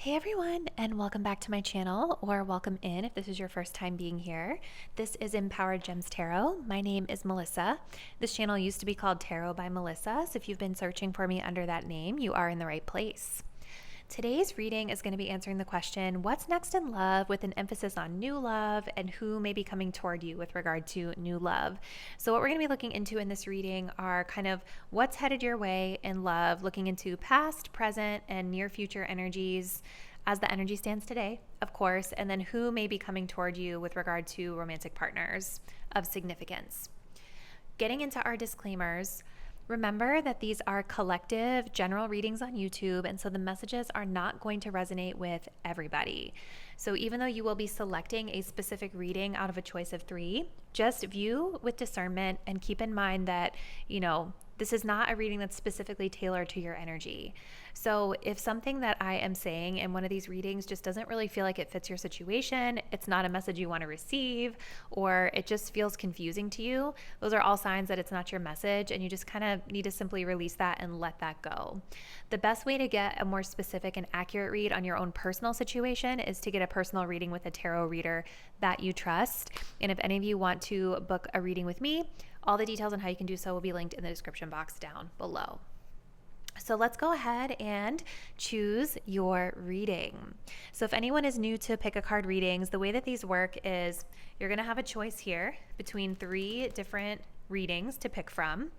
Hey everyone, and welcome back to my channel, or welcome in if this is your first time being here. This is Empowered Gems Tarot. My name is Melissa. This channel used to be called Tarot by Melissa, so if you've been searching for me under that name, you are in the right place. Today's reading is going to be answering the question, what's next in love, with an emphasis on new love and who may be coming toward you with regard to new love. So what we're going to be looking into in this reading are kind of what's headed your way in love, looking into past, present, and near future energies as the energy stands today, of course, and then who may be coming toward you with regard to romantic partners of significance. Getting into our disclaimers, remember that these are collective general readings on YouTube, and so the messages are not going to resonate with everybody. So even though you will be selecting a specific reading out of a choice of 3, just view with discernment and keep in mind that, this is not a reading that's specifically tailored to your energy. So if something that I am saying in one of these readings just doesn't really feel like it fits your situation, it's not a message you want to receive, or it just feels confusing to you, those are all signs that it's not your message, and you just kind of need to simply release that and let that go. The best way to get a more specific and accurate read on your own personal situation is to get a personal reading with a tarot reader that you trust. And if any of you want to book a reading with me, all the details on how you can do so will be linked in the description box down below. So let's go ahead and choose your reading. So if anyone is new to pick a card readings, the way that these work is you're going to have a choice here between 3 different readings to pick from.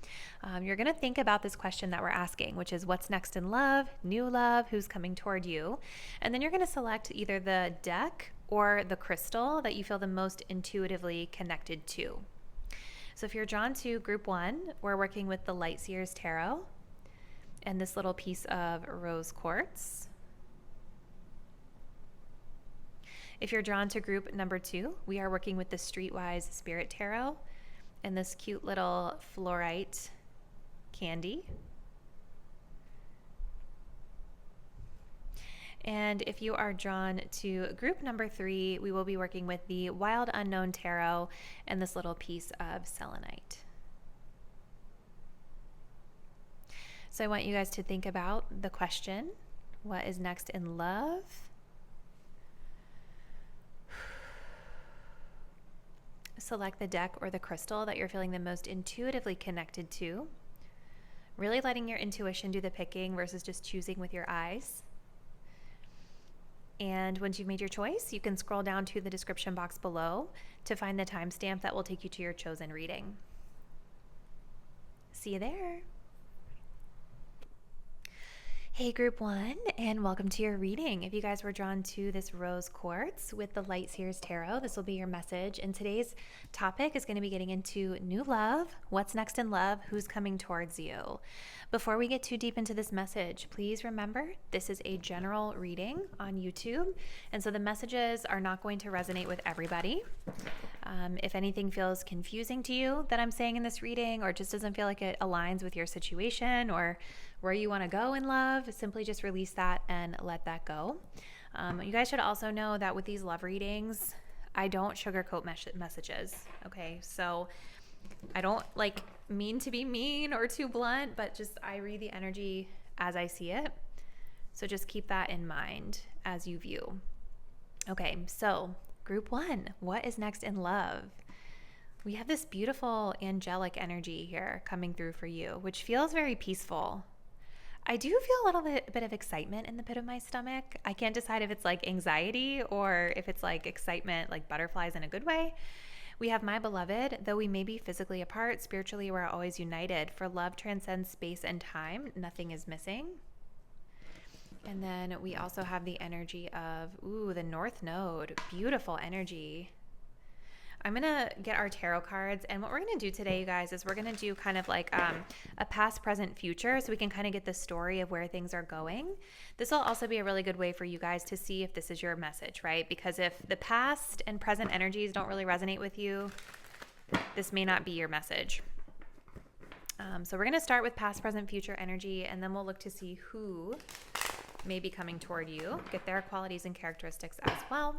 You're going to think about this question that we're asking, which is what's next in love, new love, who's coming toward you. And then you're going to select either the deck or the crystal that you feel the most intuitively connected to. So if you're drawn to group 1, we're working with the Seers Tarot and this little piece of rose quartz. If you're drawn to group number 2, we are working with the Streetwise Spirit Tarot and this cute little fluorite candy. And if you are drawn to group number 3, we will be working with the Wild Unknown Tarot and this little piece of selenite. So I want you guys to think about the question, what is next in love? Select the deck or the crystal that you're feeling the most intuitively connected to. Really letting your intuition do the picking versus just choosing with your eyes. And once you've made your choice, you can scroll down to the description box below to find the timestamp that will take you to your chosen reading. See you there. Hey group 1, and welcome to your reading. If you guys were drawn to this rose quartz with the Seers Tarot, this will be your message. And today's topic is going to be getting into new love, what's next in love, who's coming towards you. Before we get too deep into this message, please remember this is a general reading on YouTube, and so the messages are not going to resonate with everybody. If anything feels confusing to you that I'm saying in this reading, or just doesn't feel like it aligns with your situation or where you want to go in love, simply just release that and let that go. You guys should also know that with these love readings, I don't sugarcoat messages, okay? So I don't mean to be mean or too blunt, but just I read the energy as I see it. So just keep that in mind as you view. Okay, so group 1, what is next in love? We have this beautiful angelic energy here coming through for you, which feels very peaceful. I do feel a little bit of excitement in the pit of my stomach. I can't decide if it's like anxiety or if it's like excitement, like butterflies in a good way. We have my beloved, though we may be physically apart, spiritually we're always united. For love transcends space and time, nothing is missing. And then we also have the energy of, the North Node, beautiful energy. I'm going to get our tarot cards, and what we're going to do today, you guys, is we're going to do kind of like a past, present, future, so we can kind of get the story of where things are going. This will also be a really good way for you guys to see if this is your message, right? Because if the past and present energies don't really resonate with you, this may not be your message. So we're going to start with past, present, future energy, and then we'll look to see who may be coming toward you, get their qualities and characteristics as well.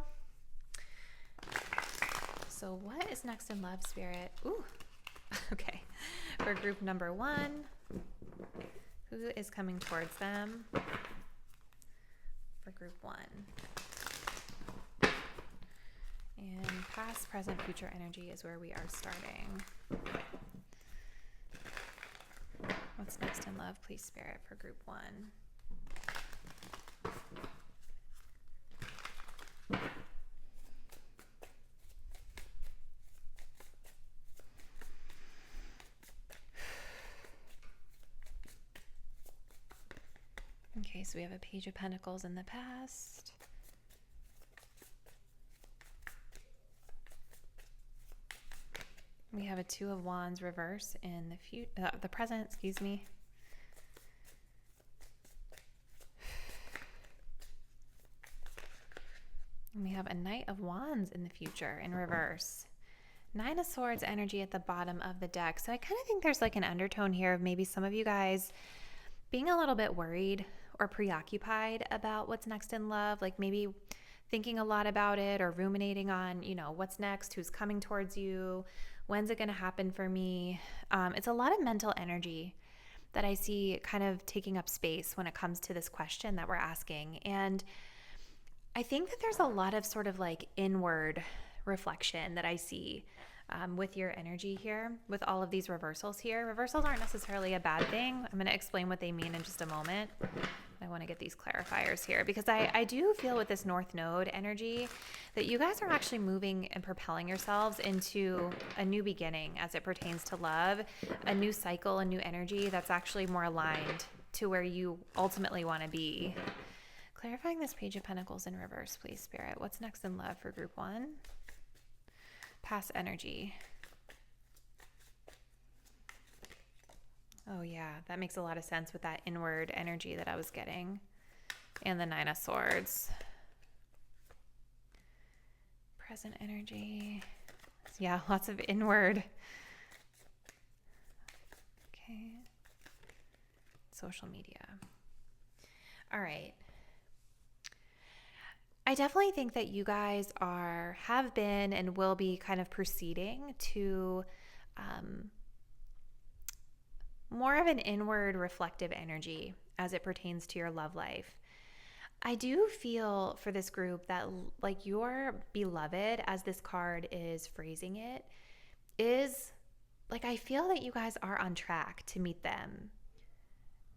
So what is next in love, Spirit? Okay. For group number 1, who is coming towards them? for group 1. And past, present, future energy is where we are starting. What's next in love, please, Spirit, for group 1? Okay, so we have a Page of Pentacles in the past. We have a Two of Wands reverse in the present, excuse me. And we have a Knight of Wands in the future in reverse. Nine of Swords energy at the bottom of the deck. So I kind of think there's like an undertone here of maybe some of you guys being a little bit worried or preoccupied about what's next in love, like maybe thinking a lot about it or ruminating on, you know, what's next, who's coming towards you, when's it going to happen for me. It's a lot of mental energy that I see kind of taking up space when it comes to this question that we're asking. And I think that there's a lot of sort of like inward reflection that I see with your energy here, with all of these reversals here. Reversals aren't necessarily a bad thing. I'm going to explain what they mean in just a moment. I want to get these clarifiers here because I do feel with this North Node energy that you guys are actually moving and propelling yourselves into a new beginning as it pertains to love, a new cycle, a new energy that's actually more aligned to where you ultimately want to be. Clarifying this Page of Pentacles in reverse, please, Spirit. What's next in love for group 1? Past energy. Oh yeah, that makes a lot of sense with that inward energy that I was getting. And the Nine of Swords. Present energy. Yeah, lots of inward. Okay. Social media. All right. I definitely think that you guys have been and will be kind of proceeding to more of an inward reflective energy as it pertains to your love life. I do feel for this group that like your beloved, as this card is phrasing it, is like I feel that you guys are on track to meet them,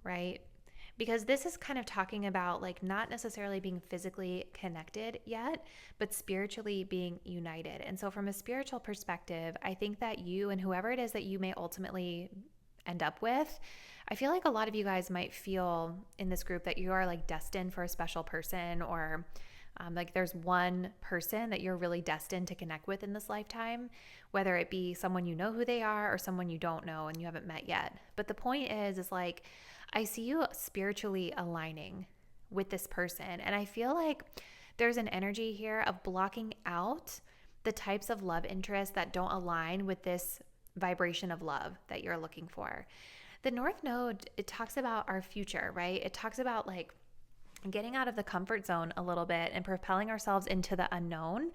right? Because this is kind of talking about like not necessarily being physically connected yet, but spiritually being united. And so from a spiritual perspective, I think that you and whoever it is that you may ultimately end up with, I feel like a lot of you guys might feel in this group that you are like destined for a special person, or like there's one person that you're really destined to connect with in this lifetime, whether it be someone you know who they are or someone you don't know and you haven't met yet. But the point is like, I see you spiritually aligning with this person. And I feel like there's an energy here of blocking out the types of love interests that don't align with this vibration of love that you're looking for. The North Node, it talks about our future, right? It talks about like getting out of the comfort zone a little bit and propelling ourselves into the unknown,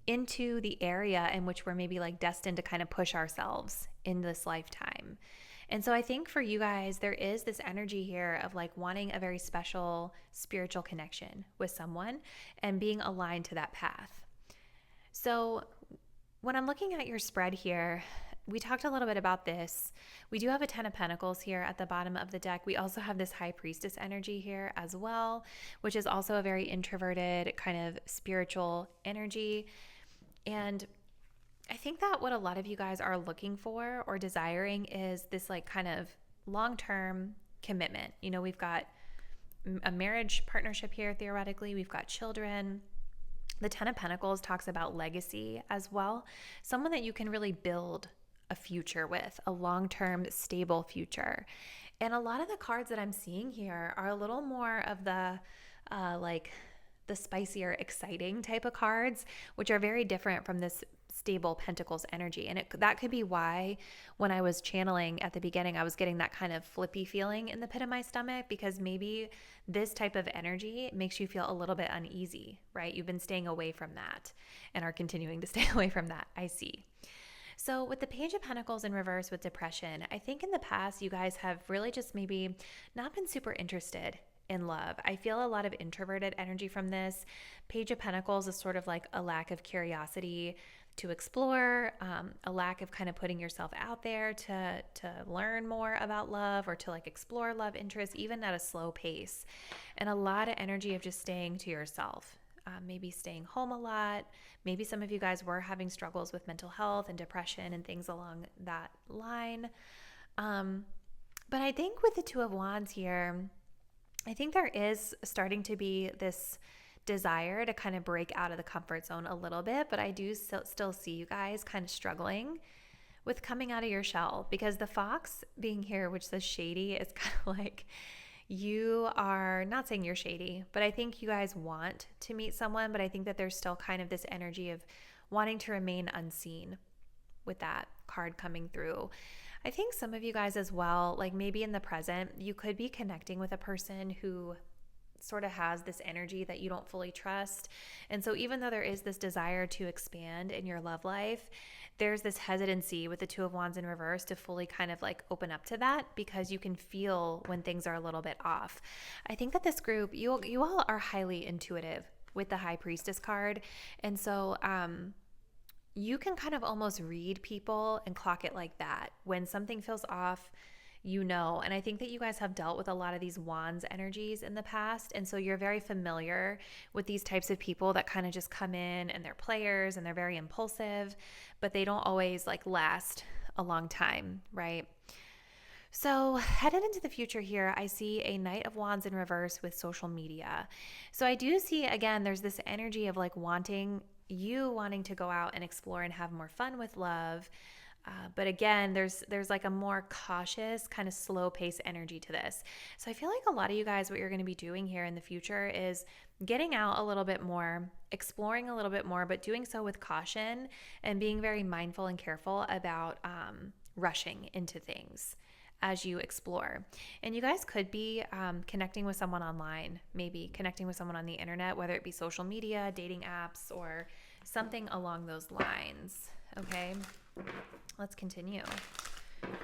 into the area in which we're maybe like destined to kind of push ourselves in this lifetime. And so I think for you guys, there is this energy here of like wanting a very special spiritual connection with someone and being aligned to that path. So when I'm looking at your spread here, we talked a little bit about this. We do have a 10 of Pentacles here at the bottom of the deck. We also have this High Priestess energy here as well, which is also a very introverted kind of spiritual energy. And I think that what a lot of you guys are looking for or desiring is this like kind of long-term commitment. You know, we've got a marriage partnership here theoretically. We've got children. The 10 of Pentacles talks about legacy as well. Someone that you can really build a future with, a long-term stable future. And a lot of the cards that I'm seeing here are a little more of the like the spicier, exciting type of cards, which are very different from this stable Pentacles energy. And that could be why when I was channeling at the beginning, I was getting that kind of flippy feeling in the pit of my stomach, because maybe this type of energy makes you feel a little bit uneasy, right? You've been staying away from that and are continuing to stay away from that. I see. So with the Page of Pentacles in reverse with depression, I think in the past you guys have really just maybe not been super interested in love. I feel a lot of introverted energy from this. Page of Pentacles is sort of like a lack of curiosity to explore, a lack of kind of putting yourself out there to learn more about love or to like explore love interests, even at a slow pace, and a lot of energy of just staying to yourself. Maybe staying home a lot. Maybe some of you guys were having struggles with mental health and depression and things along that line. But I think with the Two of Wands here, I think there is starting to be this desire to kind of break out of the comfort zone a little bit, but I do still see you guys kind of struggling with coming out of your shell, because the fox being here, which says shady, is kind of like you are not saying you're shady, but I think you guys want to meet someone, but I think that there's still kind of this energy of wanting to remain unseen with that card coming through. I think some of you guys as well, like maybe in the present, you could be connecting with a person who sort of has this energy that you don't fully trust. And so even though there is this desire to expand in your love life, there's this hesitancy with the Two of Wands in reverse to fully kind of like open up to that, because you can feel when things are a little bit off. I think that this group, you all are highly intuitive with the High Priestess card. And so you can kind of almost read people and clock it like that. When something feels off, you know. And I think that you guys have dealt with a lot of these wands energies in the past. And so you're very familiar with these types of people that kind of just come in and they're players and they're very impulsive, but they don't always like last a long time, right? So headed into the future here, I see a Knight of Wands in reverse with social media. So I do see, again, there's this energy of like wanting to go out and explore and have more fun with love. But again, there's like a more cautious, kind of slow pace energy to this. So I feel like a lot of you guys, what you're going to be doing here in the future is getting out a little bit more, exploring a little bit more, but doing so with caution and being very mindful and careful about rushing into things as you explore. And you guys could be connecting with someone online, maybe connecting with someone on the internet, whether it be social media, dating apps, or something along those lines. Okay, let's continue.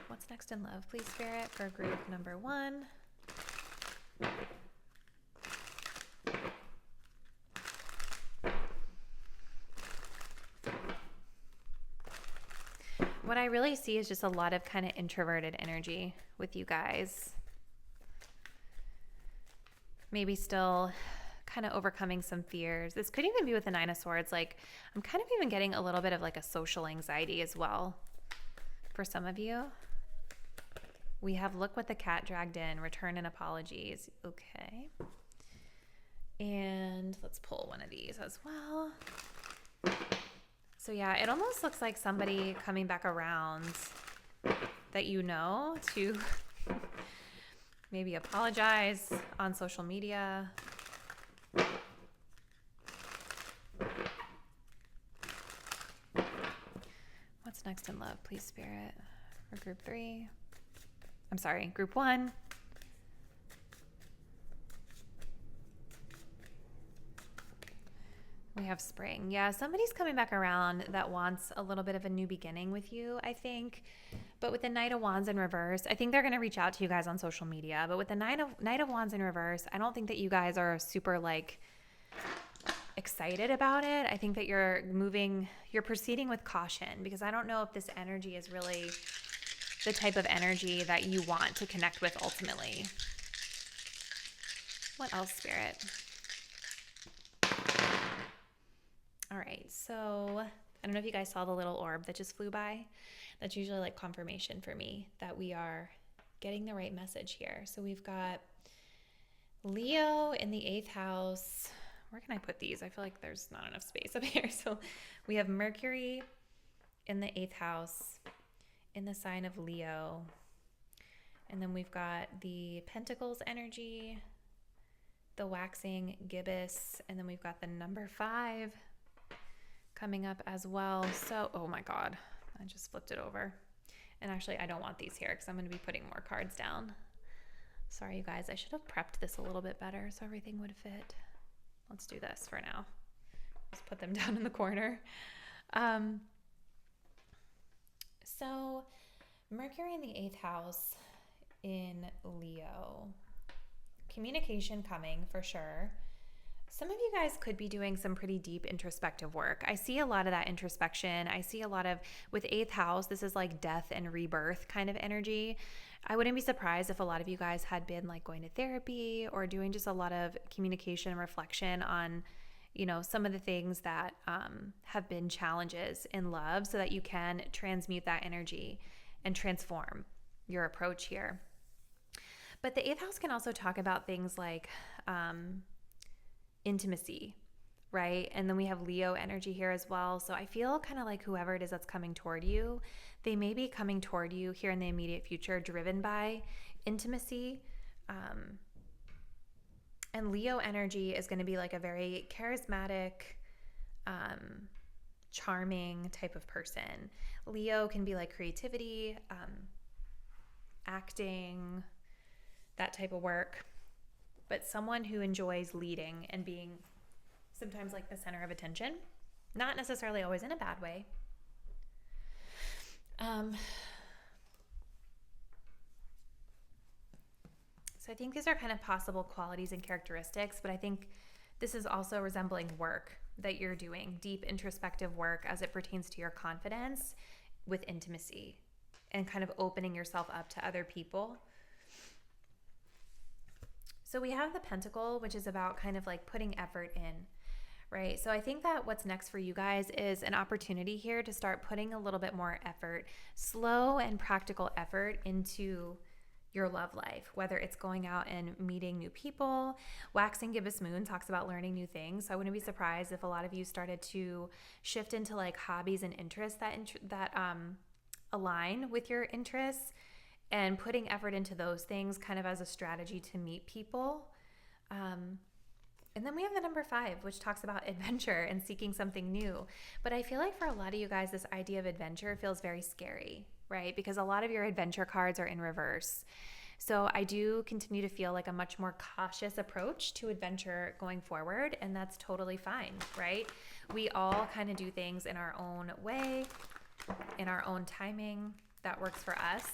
What's next in love, please, Spirit, for group number 1? What I really see is just a lot of kind of introverted energy with you guys. Maybe still kind of overcoming some fears. This could even be with the Nine of Swords. Like, I'm kind of even getting a little bit of like a social anxiety as well for some of you. We have look what the cat dragged in, return and apologies. Okay. And let's pull one of these as well. So yeah, it almost looks like somebody coming back around that you know to maybe apologize on social media. What's next in love, please, Spirit? For group 3. I'm sorry, group 1. We have spring. Yeah, somebody's coming back around that wants a little bit of a new beginning with you, I think. But with the Knight of Wands in reverse, I think they're going to reach out to you guys on social media. But with the Knight of Wands in reverse, I don't think that you guys are super like excited about it. I think that you're proceeding with caution, because I don't know if this energy is really the type of energy that you want to connect with ultimately. What else, Spirit? All right, so I don't know if you guys saw the little orb that just flew by. That's usually like confirmation for me that we are getting the right message here. So we've got Leo in the 8th house. Where can I put these? I feel like there's not enough space up here. So we have Mercury in the 8th house in the sign of Leo. And then we've got the Pentacles energy, the waxing gibbous, and then we've got the number 5 coming up as well. So, oh my God, I just flipped it over. And actually, I don't want these here because I'm going to be putting more cards down. Sorry, you guys. I should have prepped this a little bit better so everything would fit. Let's do this for now. Just put them down in the corner. So Mercury in the 8th house in Leo. communication coming for sure. Some of you guys could be doing some pretty deep introspective work. I see a lot of that introspection. I see a lot of, with 8th house, this is like death and rebirth kind of energy. I wouldn't be surprised if a lot of you guys had been like going to therapy or doing just a lot of communication and reflection on, you know, some of the things that have been challenges in love, so that you can transmute that energy and transform your approach here. But the 8th house can also talk about things like intimacy, right? And then we have Leo energy here as well. So I feel kind of like whoever it is that's coming toward you, they may be coming toward you here in the immediate future driven by intimacy. And Leo energy is going to be like a very charismatic, charming type of person. Leo can be like creativity, acting, that type of work. But someone who enjoys leading and being sometimes like the center of attention, not necessarily always in a bad way. So I think these are kind of possible qualities and characteristics, but I think this is also resembling work that you're doing, deep introspective work as it pertains to your confidence with intimacy and kind of opening yourself up to other people. So we have the Pentacle, which is about kind of like putting effort in, right? So I think that what's next for you guys is an opportunity here to start putting a little bit more effort, slow and practical effort into your love life, whether it's going out and meeting new people. Waxing Gibbous Moon talks about learning new things. So I wouldn't be surprised if a lot of you started to shift into like hobbies and interests that align with your interests, and putting effort into those things kind of as a strategy to meet people. And then we have the number 5, which talks about adventure and seeking something new. But I feel like for a lot of you guys, this idea of adventure feels very scary, right? Because a lot of your adventure cards are in reverse. So I do continue to feel like a much more cautious approach to adventure going forward, and that's totally fine, right? We all kind of do things in our own way, in our own timing that works for us.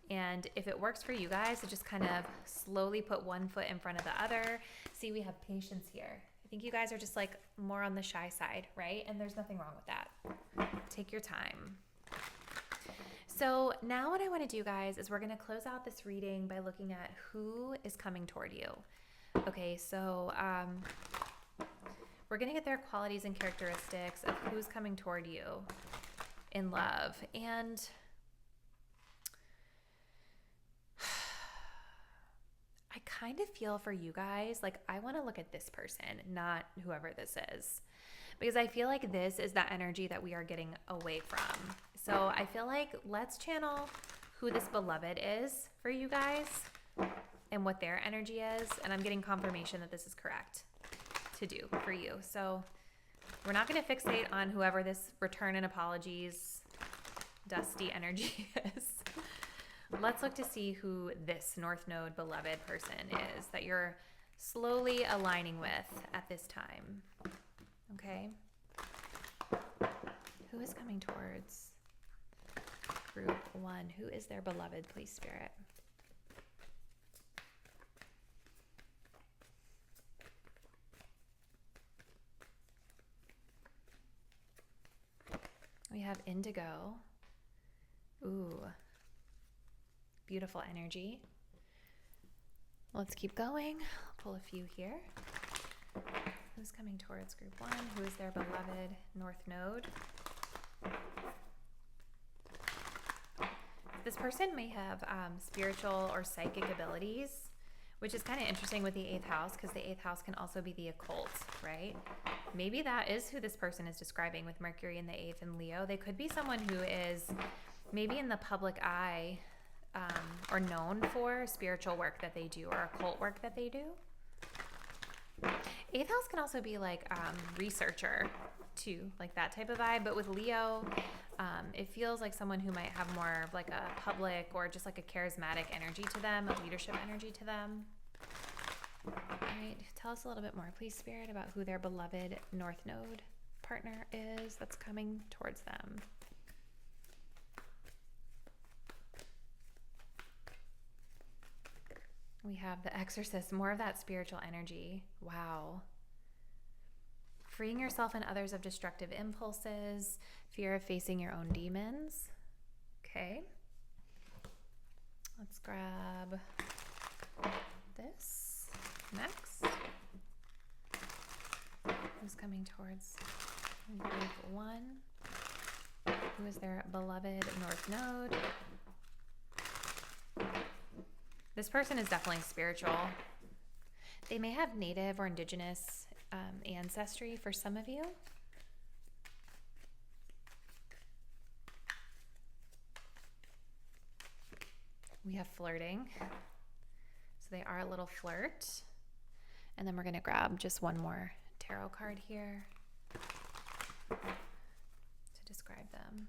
And if it works for you guys, to just kind of slowly put one foot in front of the other. See, we have patience here. I think you guys are just like more on the shy side, right? And there's nothing wrong with that. Take your time. So now what I want to do, guys, is we're going to close out this reading by looking at who is coming toward you. Okay, so we're going to get their qualities and characteristics of who's coming toward you in love. And I kind of feel for you guys, like I want to look at this person, not whoever this is, because I feel like this is that energy that we are getting away from. So I feel like let's channel who this beloved is for you guys and what their energy is. And I'm getting confirmation that this is correct to do for you. So we're not going to fixate on whoever this return and apologies dusty energy is. Let's look to see who this North Node beloved person is that you're slowly aligning with at this time. Okay? Who is coming towards group 1? Who is their beloved, please, Spirit? We have Indigo. Ooh. Beautiful energy. Let's keep going. I'll pull a few here. Who's coming towards group 1? Who is their beloved North Node? This person may have spiritual or psychic abilities, which is kind of interesting with the 8th house, because the 8th house can also be the occult, right? Maybe that is who this person is describing with Mercury in the 8th and Leo. They could be someone who is maybe in the public eye, or known for spiritual work that they do or occult work that they do. 8th house can also be like researcher too, like that type of vibe. But with Leo, it feels like someone who might have more of like a public or just like a charismatic energy to them, a leadership energy to them. All right, tell us a little bit more, please, Spirit, about who their beloved North Node partner is that's coming towards them. We have the Exorcist, more of that spiritual energy. Wow. Freeing yourself and others of destructive impulses, fear of facing your own demons. Okay. Let's grab this next. Who's coming towards group 1? Who is their beloved North Node? This person is definitely spiritual. They may have native or indigenous ancestry for some of you. We have flirting. So they are a little flirt. And then we're going to grab just one more tarot card here to describe them.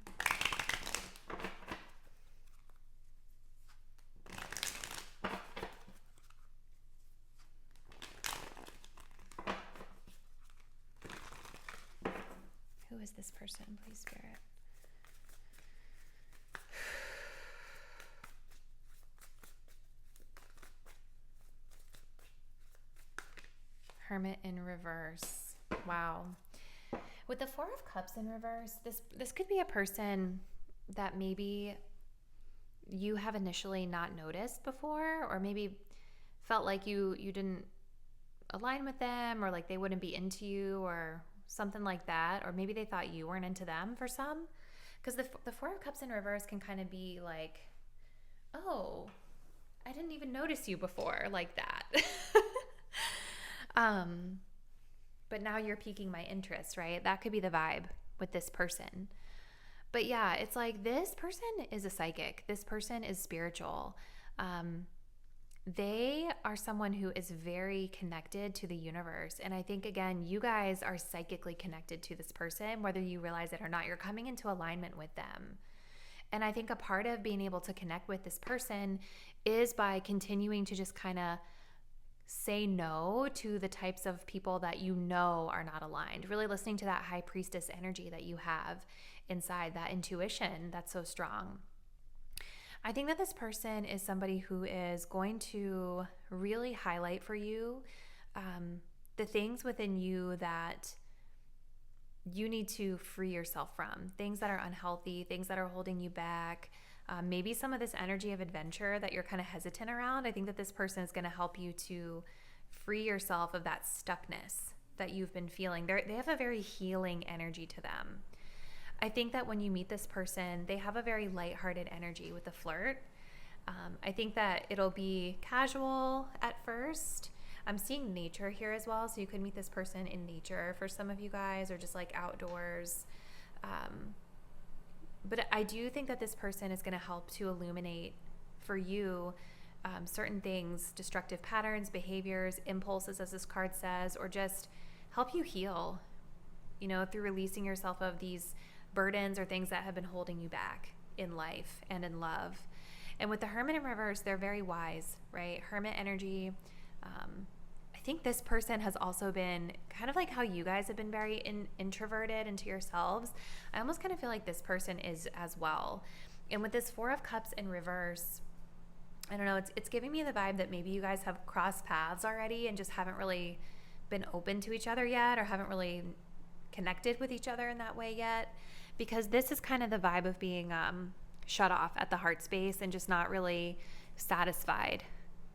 Who is this person, please, Spirit? Hermit in reverse. Wow. With the Four of Cups in reverse, this could be a person that maybe you have initially not noticed before, or maybe felt like you didn't align with them, or like they wouldn't be into you, or something like that. Or maybe they thought you weren't into them for some. Because the Four of Cups in reverse can kind of be like, oh, I didn't even notice you before, like that. But now you're piquing my interest, right? That could be the vibe with this person. But yeah, it's like this person is a psychic. This person is spiritual. They are someone who is very connected to the universe. And I think, again, you guys are psychically connected to this person, whether you realize it or not. You're coming into alignment with them. And I think a part of being able to connect with this person is by continuing to just kind of say no to the types of people that you know are not aligned. Really listening to that high priestess energy that you have inside, that intuition that's so strong. I think that this person is somebody who is going to really highlight for you the things within you that you need to free yourself from, things that are unhealthy, things that are holding you back. Maybe some of this energy of adventure that you're kind of hesitant around. I think that this person is going to help you to free yourself of that stuckness that you've been feeling. They have a very healing energy to them. I think that when you meet this person, they have a very lighthearted energy with the flirt. I think that it'll be casual at first. I'm seeing nature here as well, so you could meet this person in nature for some of you guys, or just like outdoors. But I do think that this person is going to help to illuminate for you certain things, destructive patterns, behaviors, impulses, as this card says, or just help you heal, through releasing yourself of these burdens or things that have been holding you back in life and in love. And with the Hermit in reverse, they're very wise, right? Hermit energy. I think this person has also been kind of like how you guys have been very introverted into yourselves. I almost kind of feel like this person is as well. And with this Four of Cups in reverse, I don't know, it's giving me the vibe that maybe you guys have crossed paths already and just haven't really been open to each other yet, or haven't really connected with each other in that way yet. Because this is kind of the vibe of being shut off at the heart space and just not really satisfied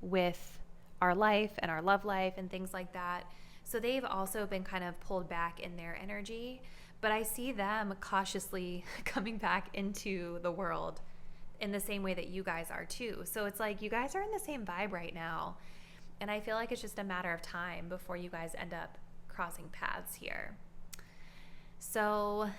with our life and our love life and things like that. So they've also been kind of pulled back in their energy, but I see them cautiously coming back into the world in the same way that you guys are too. So it's like you guys are in the same vibe right now. And I feel like it's just a matter of time before you guys end up crossing paths here. So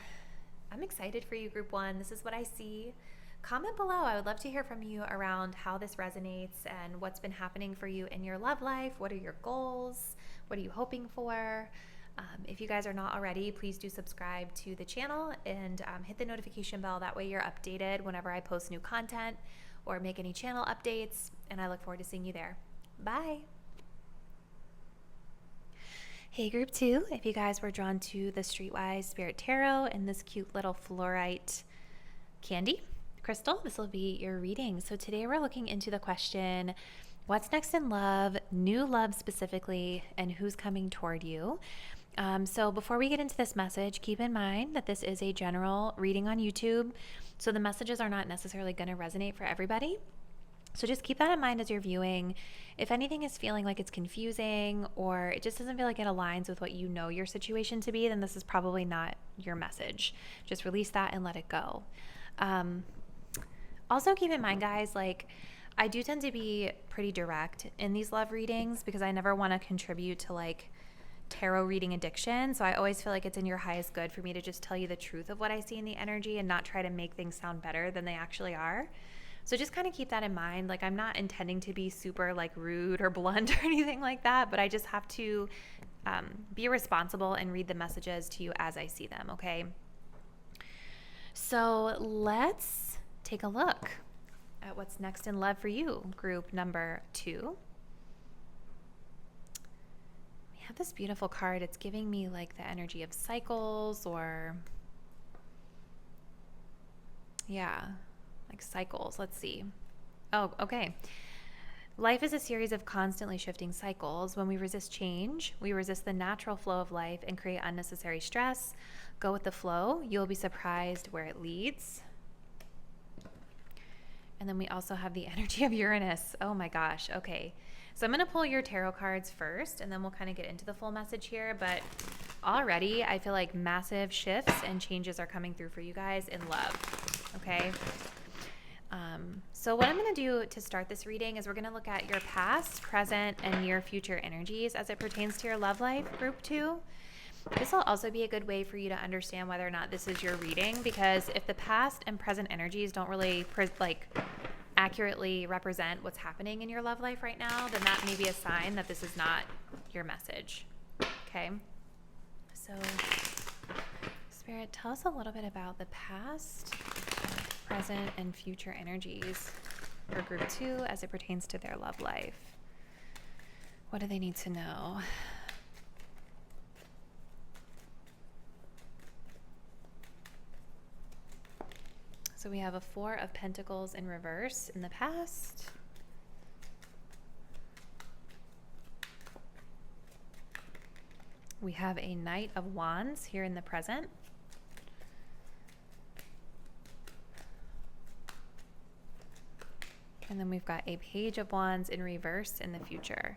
I'm excited for you, Group 1. This is what I see. Comment below. I would love to hear from you around how this resonates and what's been happening for you in your love life. What are your goals? What are you hoping for? If you guys are not already, please do subscribe to the channel and hit the notification bell. That way you're updated whenever I post new content or make any channel updates. And I look forward to seeing you there. Bye. Hey, Group 2. If you guys were drawn to the Streetwise Spirit Tarot and this cute little fluorite candy crystal, this will be your reading. So today we're looking into the question, what's next in love, new love specifically, and who's coming toward you. So before we get into this message, keep in mind that this is a general reading on YouTube, so the messages are not necessarily going to resonate for everybody. So just keep that in mind as you're viewing. If anything is feeling like it's confusing or it just doesn't feel like it aligns with what you know your situation to be, then this is probably not your message. Just release that and let it go. Also keep in mind, guys, like I do tend to be pretty direct in these love readings because I never want to contribute to like tarot reading addiction. So I always feel like it's in your highest good for me to just tell you the truth of what I see in the energy and not try to make things sound better than they actually are. So just kind of keep that in mind. Like I'm not intending to be super like rude or blunt or anything like that, but I just have to be responsible and read the messages to you as I see them, okay? So let's take a look at what's next in love for you, group number 2. We have this beautiful card. It's giving me like the energy of cycles or, yeah, like cycles. Let's see. Oh, okay. Life is a series of constantly shifting cycles. When we resist change, we resist the natural flow of life and create unnecessary stress. Go with the flow. You'll be surprised where it leads. And then we also have the energy of Uranus. Oh my gosh. Okay. So I'm going to pull your tarot cards first, and then we'll kind of get into the full message here. But already I feel like massive shifts and changes are coming through for you guys in love. Okay. So what I'm going to do to start this reading is we're going to look at your past, present, and near future energies as it pertains to your love life, group 2. This will also be a good way for you to understand whether or not this is your reading, because if the past and present energies don't really accurately represent what's happening in your love life right now, then that may be a sign that this is not your message. Okay? So, Spirit, tell us a little bit about the past, present, and future energies for group 2 as it pertains to their love life. What do they need to know? So we have a 4 of Pentacles in reverse in the past. We have a Knight of Wands here in the present. And then we've got a Page of Wands in reverse in the future.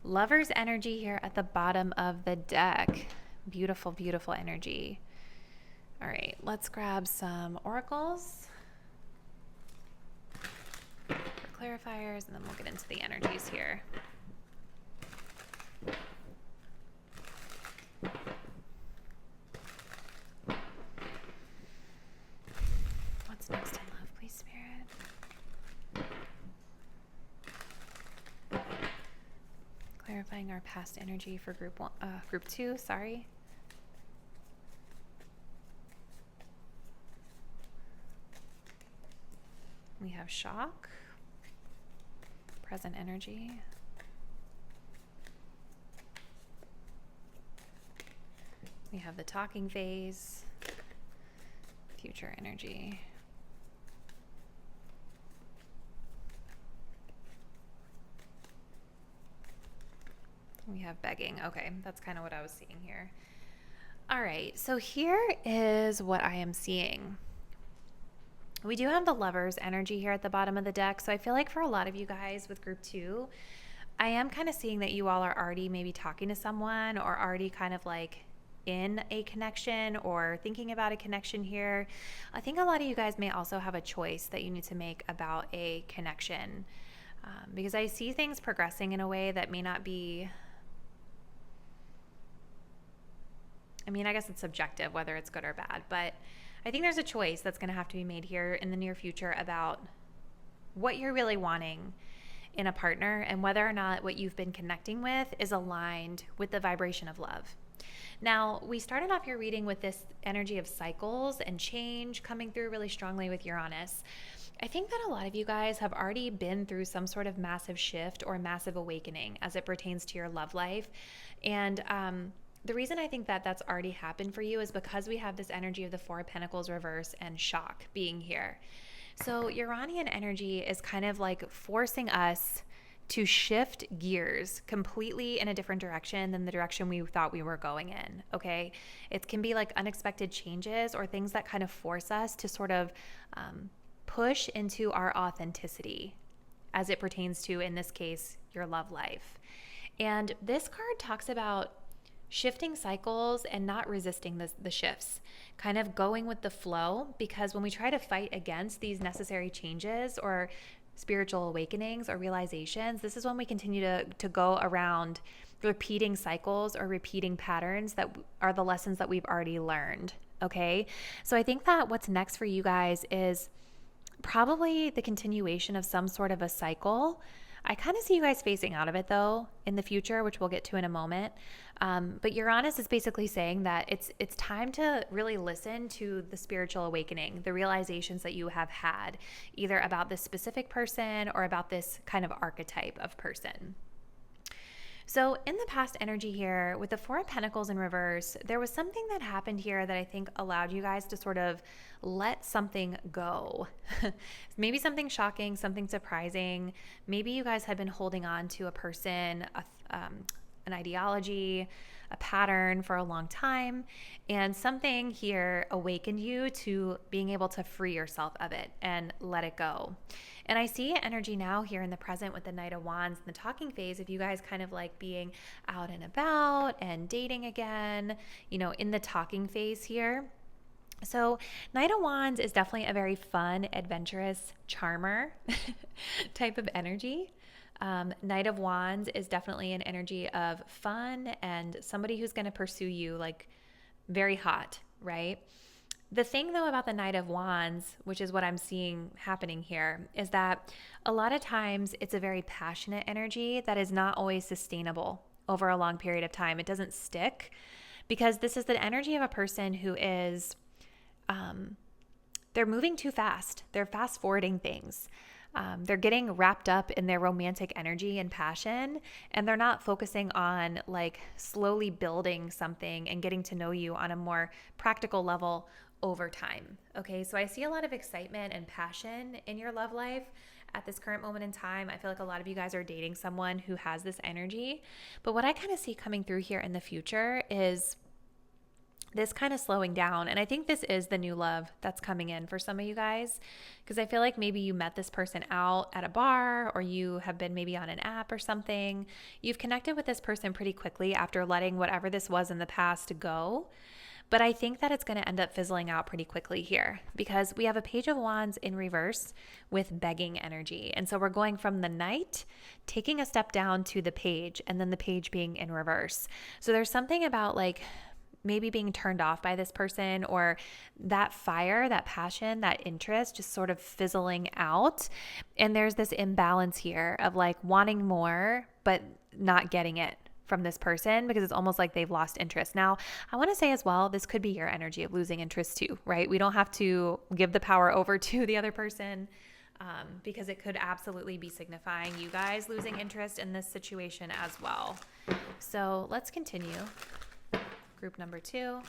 Lover's energy here at the bottom of the deck. Beautiful, beautiful energy. All right, let's grab some oracles for clarifiers, and then we'll get into the energies here. What's next in love, please, Spirit? Clarifying our past energy for group 2, sorry. We have shock, present energy. We have the talking phase, future energy. We have begging. Okay, that's kind of what I was seeing here. All right, so here is what I am seeing. We do have the Lover's energy here at the bottom of the deck. So I feel like for a lot of you guys with group 2, I am kind of seeing that you all are already maybe talking to someone or already kind of like in a connection or thinking about a connection here. I think a lot of you guys may also have a choice that you need to make about a connection because I see things progressing in a way that may not be, I mean, I guess it's subjective whether it's good or bad, but I think there's a choice that's going to have to be made here in the near future about what you're really wanting in a partner and whether or not what you've been connecting with is aligned with the vibration of love. Now, we started off your reading with this energy of cycles and change coming through really strongly with Uranus. I think that a lot of you guys have already been through some sort of massive shift or massive awakening as it pertains to your love life. And the reason I think that that's already happened for you is because we have this energy of the 4 of Pentacles reverse and shock being here. So Uranian energy is kind of like forcing us to shift gears completely in a different direction than the direction we thought we were going in, okay? It can be like unexpected changes or things that kind of force us to sort of push into our authenticity as it pertains to, in this case, your love life. And this card talks about shifting cycles and not resisting the shifts, kind of going with the flow, because when we try to fight against these necessary changes or spiritual awakenings or realizations, this is when we continue to go around repeating cycles or repeating patterns that are the lessons that we've already learned, okay? So I think that what's next for you guys is probably the continuation of some sort of a cycle. I kind of see you guys phasing out of it though in the future, which we'll get to in a moment. But Uranus is basically saying that it's time to really listen to the spiritual awakening, the realizations that you have had, either about this specific person or about this kind of archetype of person. So in the past energy here with the Four of Pentacles in reverse, there was something that happened here that I think allowed you guys to sort of let something go. Maybe something shocking, something surprising. Maybe you guys had been holding on to a person, an ideology, a pattern for a long time, and something here awakened you to being able to free yourself of it and let it go. And I see energy now here in the present with the Knight of Wands in the talking phase of you guys kind of like being out and about and dating again, you know, in the talking phase here. So Knight of Wands is definitely a very fun, adventurous charmer type of energy. Knight of Wands is definitely an energy of fun and somebody who's going to pursue you like very hot, right? The thing though about the Knight of Wands, which is what I'm seeing happening here, is that a lot of times it's a very passionate energy that is not always sustainable over a long period of time. It doesn't stick because this is the energy of a person who is, they're moving too fast. They're fast forwarding things. They're getting wrapped up in their romantic energy and passion, and they're not focusing on like slowly building something and getting to know you on a more practical level over time. Okay, so I see a lot of excitement and passion in your love life at this current moment in time. I feel like a lot of you guys are dating someone who has this energy, but what I kind of see coming through here in the future is this kind of slowing down. And I think this is the new love that's coming in for some of you guys, because I feel like maybe you met this person out at a bar or you have been maybe on an app or something. You've connected with this person pretty quickly after letting whatever this was in the past go. But I think that it's going to end up fizzling out pretty quickly here because we have a Page of Wands in reverse with begging energy. And so we're going from the Knight, taking a step down to the Page, and then the Page being in reverse. So there's something about like maybe being turned off by this person, or that fire, that passion, that interest just sort of fizzling out. And there's this imbalance here of like wanting more, but not getting it from this person because it's almost like they've lost interest. Now, I want to say as well, this could be your energy of losing interest too, right? We don't have to give the power over to the other person because it could absolutely be signifying you guys losing interest in this situation as well. So let's continue. Group number 2.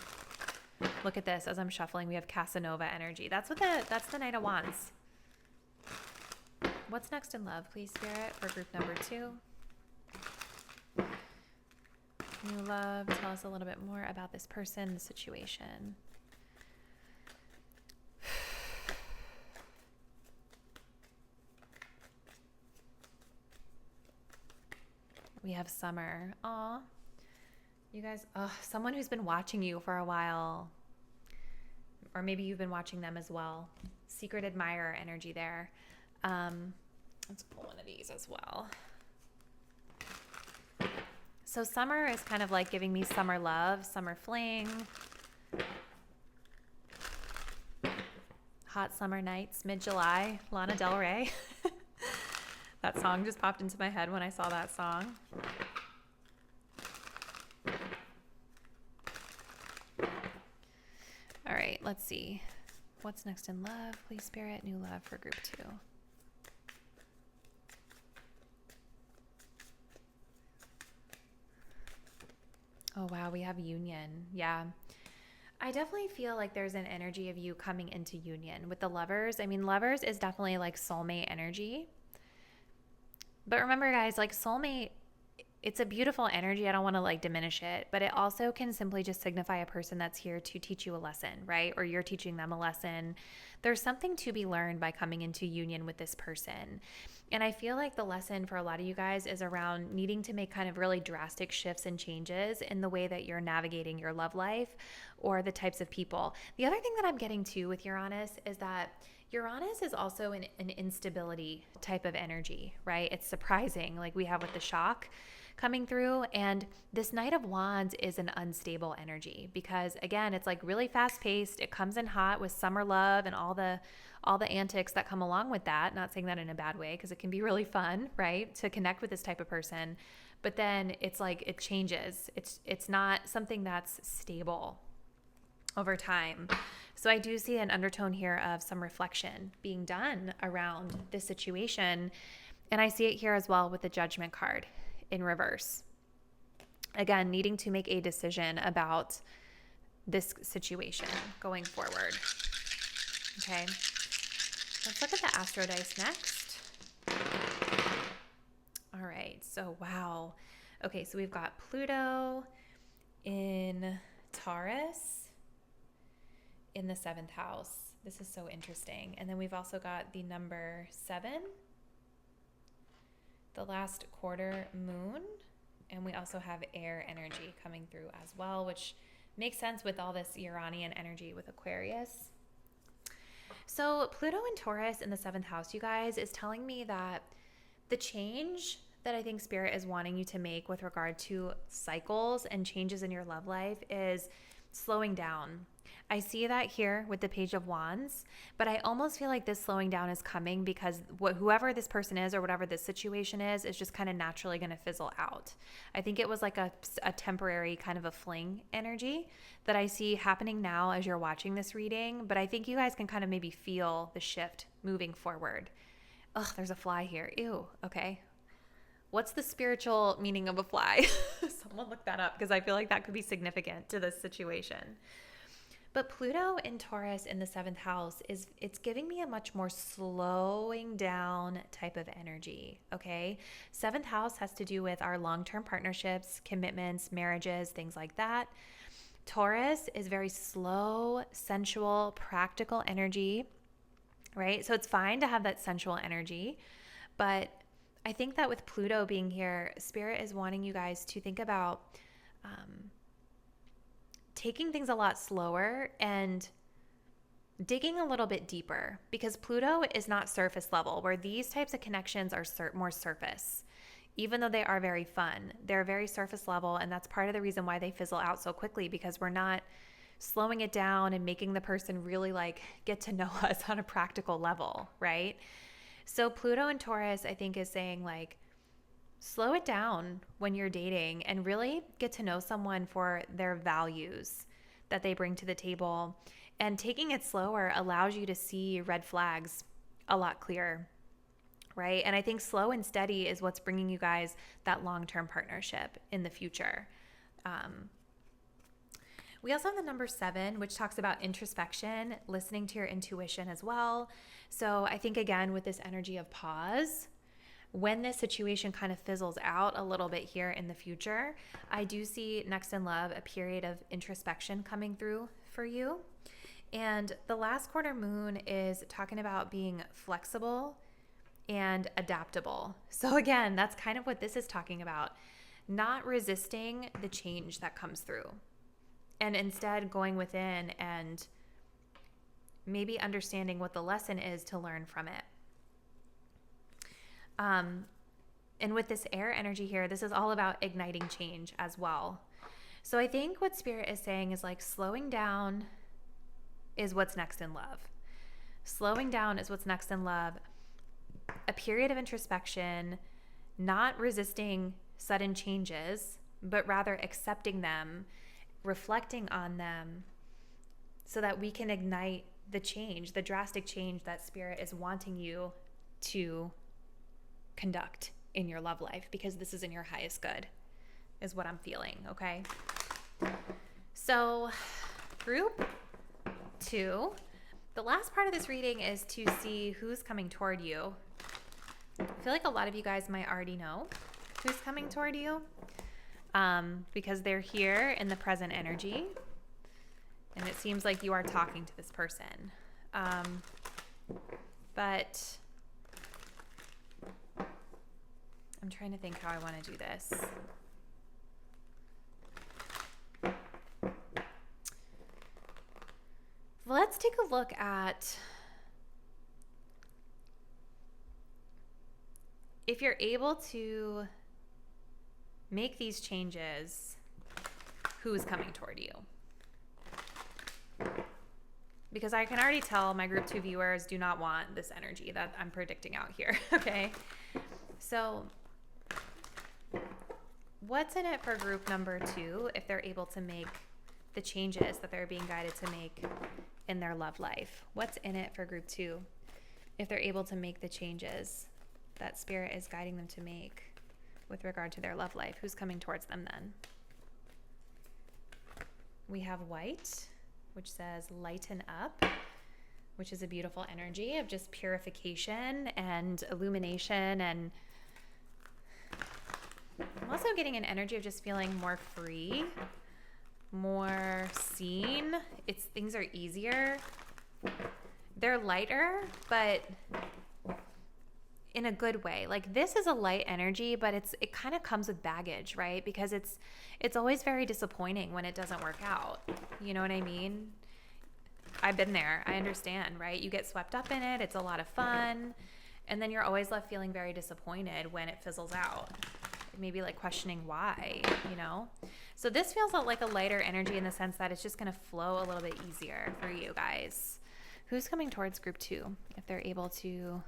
Look at this. As I'm shuffling, we have Casanova energy. That's the Knight of Wands. What's next in love, please, Spirit, for group number 2? New love. Tell us a little bit more about this person, the situation. We have Summer. Aw. You guys, someone who's been watching you for a while, or maybe you've been watching them as well. Secret admirer energy there. Let's pull one of these as well. So summer is kind of like giving me summer love, summer fling. Hot summer nights, mid-July, Lana Del Rey. That song just popped into my head when I saw that song. All right, let's see. What's next in love, please, Spirit? New love for group 2. Oh, wow, we have union. Yeah. I definitely feel like there's an energy of you coming into union with the Lovers. I mean, Lovers is definitely like soulmate energy. But remember, guys, like soulmate, it's a beautiful energy. I don't want to like diminish it, but it also can simply just signify a person that's here to teach you a lesson, right? Or you're teaching them a lesson. There's something to be learned by coming into union with this person. And I feel like the lesson for a lot of you guys is around needing to make kind of really drastic shifts and changes in the way that you're navigating your love life or the types of people. The other thing that I'm getting to with Uranus is that Uranus is also an instability type of energy, right? It's surprising, like we have with the shock coming through. And this Knight of Wands is an unstable energy because, again, it's like really fast paced. It comes in hot with summer love and all the antics that come along with that. Not saying that in a bad way, because it can be really fun, right, to connect with this type of person. But then it's like it changes. It's not something that's stable over time. So I do see an undertone here of some reflection being done around this situation. And I see it here as well with the Judgment card in reverse. Again, needing to make a decision about this situation going forward. Okay. Let's look at the Astro Dice next. All right. So, wow. Okay. So we've got Pluto in Taurus in the 7th house. This is so interesting. And then we've also got the number 7, the last quarter moon, and we also have air energy coming through as well, which makes sense with all this Uranian energy with Aquarius. So Pluto in Taurus in the 7th house, you guys, is telling me that the change that I think Spirit is wanting you to make with regard to cycles and changes in your love life is slowing down. I see that here with the Page of Wands, but I almost feel like this slowing down is coming because whoever this person is or whatever this situation is just kind of naturally going to fizzle out. I think it was like a temporary kind of a fling energy that I see happening now as you're watching this reading, but I think you guys can kind of maybe feel the shift moving forward. Ugh, there's a fly here. Ew, okay. What's the spiritual meaning of a fly? Someone look that up because I feel like that could be significant to this situation. But Pluto in Taurus in the 7th house it's giving me a much more slowing down type of energy, okay? 7th house has to do with our long-term partnerships, commitments, marriages, things like that. Taurus is very slow, sensual, practical energy, right? So it's fine to have that sensual energy, but I think that with Pluto being here, Spirit is wanting you guys to think about taking things a lot slower and digging a little bit deeper, because Pluto is not surface level, where these types of connections are more surface. Even though they are very fun, they're very surface level, and that's part of the reason why they fizzle out so quickly, because we're not slowing it down and making the person really like get to know us on a practical level, right? So Pluto in Taurus, I think, is saying like, slow it down when you're dating and really get to know someone for their values that they bring to the table. And taking it slower allows you to see red flags a lot clearer, right? And I think slow and steady is what's bringing you guys that long-term partnership in the future. We also have the number 7, which talks about introspection, listening to your intuition as well. So I think, again, with this energy of pause, when this situation kind of fizzles out a little bit here in the future, I do see next in love a period of introspection coming through for you. And the last quarter moon is talking about being flexible and adaptable. So again, that's kind of what this is talking about. Not resisting the change that comes through, and instead going within and maybe understanding what the lesson is to learn from it. And with this air energy here, this is all about igniting change as well. So I think what Spirit is saying is like, slowing down is what's next in love. Slowing down is what's next in love. A period of introspection, not resisting sudden changes, but rather accepting them, reflecting on them, so that we can ignite the change, the drastic change that Spirit is wanting you to conduct in your love life, because this is in your highest good, is what I'm feeling, okay? So group 2, the last part of this reading is to see who's coming toward you I feel like a lot of you guys might already know who's coming toward you, because they're here in the present energy, and it seems like you are talking to this person. But I'm trying to think how I want to do this. Let's take a look at if you're able to make these changes, who's coming toward you. Because I can already tell my group 2 viewers do not want this energy that I'm predicting out here, okay? So what's in it for group number 2 if they're able to make the changes that they're being guided to make in their love life? What's in it for group 2 if they're able to make the changes that Spirit is guiding them to make with regard to their love life? Who's coming towards them then? We have white, which says lighten up, which is a beautiful energy of just purification and illumination. And I'm also getting an energy of just feeling more free, more seen. Things are easier. They're lighter, but in a good way. Like, this is a light energy, but it kind of comes with baggage, right? Because it's always very disappointing when it doesn't work out. You know what I mean? I've been there. I understand, right? You get swept up in it. It's a lot of fun. And then you're always left feeling very disappointed when it fizzles out. Maybe like questioning why, you know? So this feels like a lighter energy in the sense that it's just going to flow a little bit easier for you guys. Who's coming towards group 2 if they're able to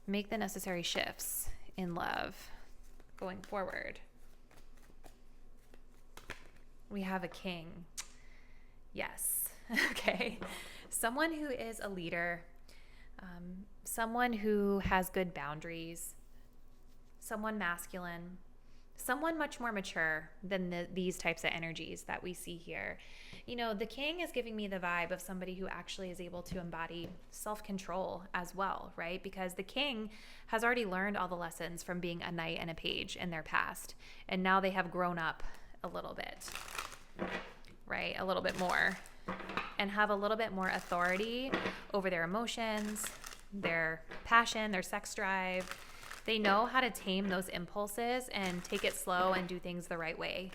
make the necessary shifts in love going forward? We have a king. Yes. Okay. Someone who is a leader, someone who has good boundaries, someone masculine, someone much more mature than these types of energies that we see here. You know, the king is giving me the vibe of somebody who actually is able to embody self-control as well, right? Because the king has already learned all the lessons from being a knight and a page in their past. And now they have grown up a little bit, right? A little bit more, and have a little bit more authority over their emotions, their passion, their sex drive. They know how to tame those impulses and take it slow and do things the right way.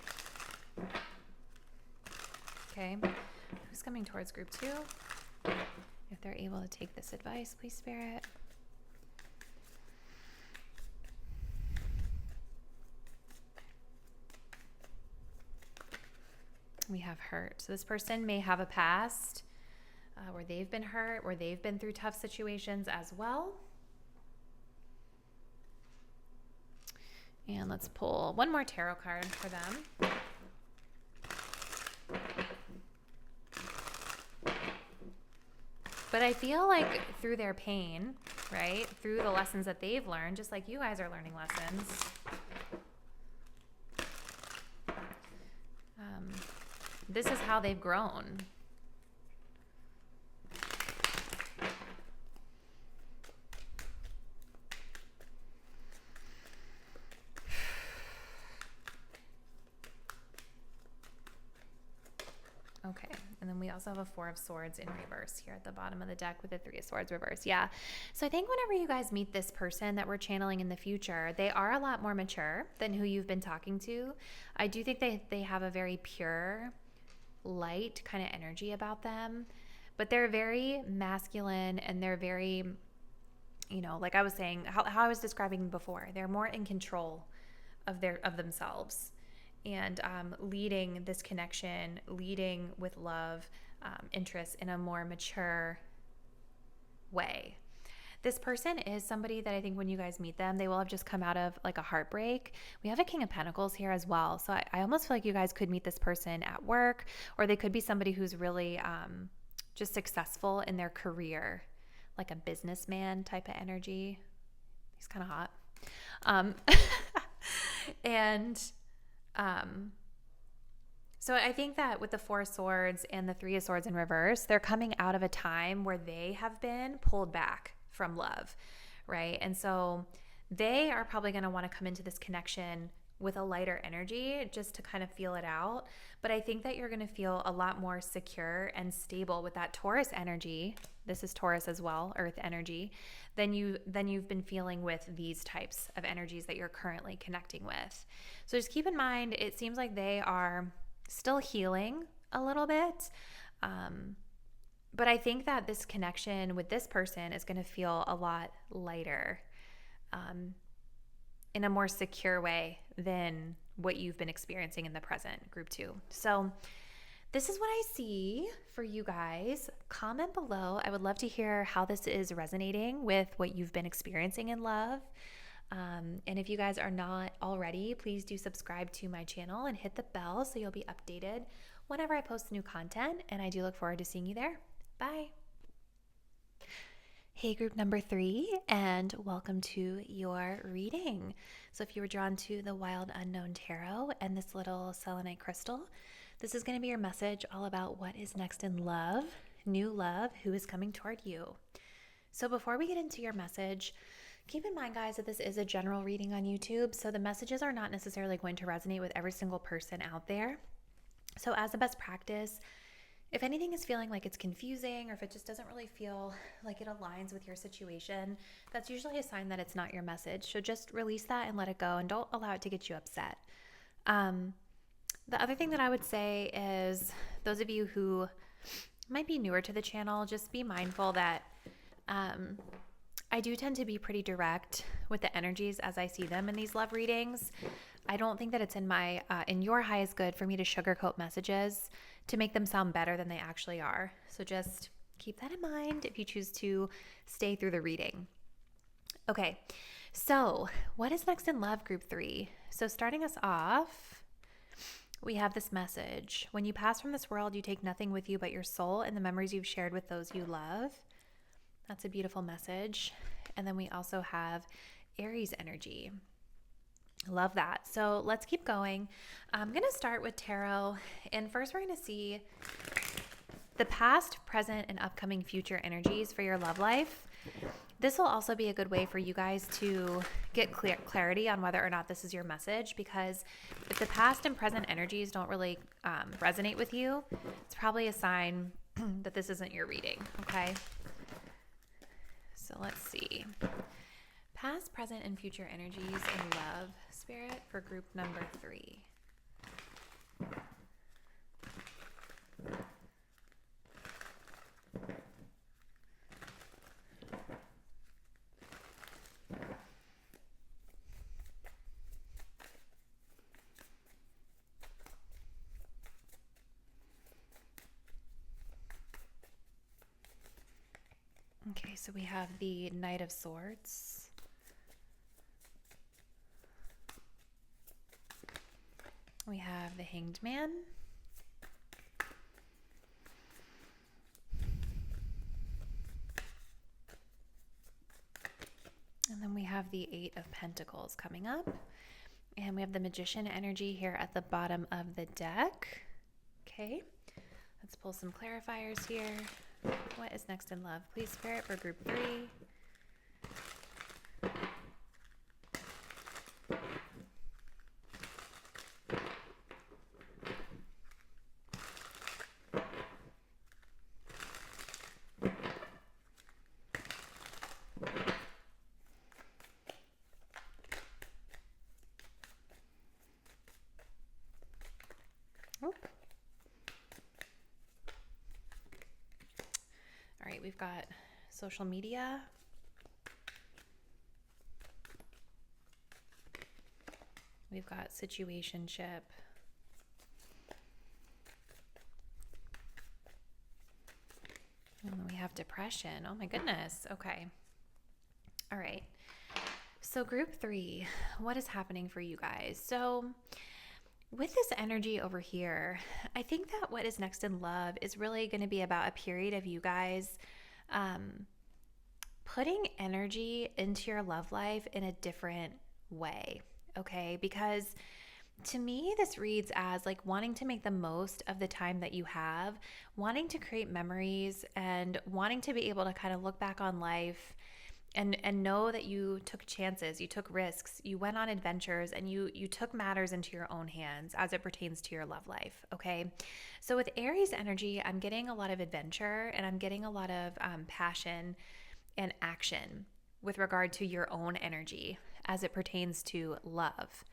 Okay, who's coming towards group 2? If they're able to take this advice, please, Spirit. We have hurt. So this person may have a past where they've been hurt, where they've been through tough situations as well. And let's pull one more tarot card for them. But I feel like through their pain, right, through the lessons that they've learned, just like you guys are learning lessons, this is how they've grown. Okay, and then we also have a 4 of Swords in reverse here at the bottom of the deck with the 3 of Swords reverse. Yeah, so I think whenever you guys meet this person that we're channeling in the future, they are a lot more mature than who you've been talking to. I do think they have a very pure, light kind of energy about them, but they're very masculine, and they're very, you know, like I was saying, how I was describing before, they're more in control of themselves. And leading this connection, leading with love, interest in a more mature way. This person is somebody that I think when you guys meet them, they will have just come out of like a heartbreak. We have a King of Pentacles here as well. So I almost feel like you guys could meet this person at work, or they could be somebody who's really just successful in their career, like a businessman type of energy. He's kind of hot. So I think that with the 4 of Swords and the 3 of Swords in reverse, they're coming out of a time where they have been pulled back from love, right? And so they are probably going to want to come into this connection with a lighter energy just to kind of feel it out. But I think that you're going to feel a lot more secure and stable with that Taurus energy. This is Taurus as well, earth energy, than you've been feeling with these types of energies that you're currently connecting with. So just keep in mind, it seems like they are still healing a little bit. But I think that this connection with this person is going to feel a lot lighter, in a more secure way than what you've been experiencing in the present, group 2. So this is what I see for you guys. Comment below. I would love to hear how this is resonating with what you've been experiencing in love. And if you guys are not already, please do subscribe to my channel and hit the bell so you'll be updated whenever I post new content. And I do look forward to seeing you there. Bye. Hey, group number 3, and welcome to your reading. So if you were drawn to the Wild Unknown Tarot and this little selenite crystal, this is going to be your message all about what is next in love, new love, who is coming toward you. So before we get into your message, keep in mind, guys, that this is a general reading on YouTube, so the messages are not necessarily going to resonate with every single person out there. So as a best practice, if anything is feeling like it's confusing or if it just doesn't really feel like it aligns with your situation, that's usually a sign that it's not your message. So just release that and let it go and don't allow it to get you upset. The other thing that I would say is those of you who might be newer to the channel, just be mindful that I do tend to be pretty direct with the energies as I see them in these love readings. I don't think that it's in your highest good for me to sugarcoat messages to make them sound better than they actually are. So just keep that in mind if you choose to stay through the reading. Okay, so what is next in love, group 3? So starting us off, we have this message. When you pass from this world, you take nothing with you but your soul and the memories you've shared with those you love. That's a beautiful message. And then we also have Aries energy. Love that. So let's keep going. I'm going to start with tarot. And first we're going to see the past, present, and upcoming future energies for your love life. This will also be a good way for you guys to get clarity on whether or not this is your message, because if the past and present energies don't really resonate with you, it's probably a sign that this isn't your reading, okay? So let's see. Past, present, and future energies in love, spirit, for group number 3. Okay, so we have the Knight of Swords. We have the Hanged Man. And then we have the Eight of Pentacles coming up. And we have the Magician energy here at the bottom of the deck. Okay, let's pull some clarifiers here. What is next in love? Please, Spirit, for group 3. All right, we've got social media. We've got situationship. And then we have depression. Oh my goodness. Okay. All right. So group 3, what is happening for you guys? So with this energy over here, I think that what is next in love is really going to be about a period of you guys putting energy into your love life in a different way, okay? Because to me, this reads as like wanting to make the most of the time that you have, wanting to create memories, and wanting to be able to kind of look back on life and know that you took chances, you took risks, you went on adventures, and you took matters into your own hands as it pertains to your love life, okay? So with Aries energy, I'm getting a lot of adventure, and I'm getting a lot of passion and action with regard to your own energy as it pertains to love.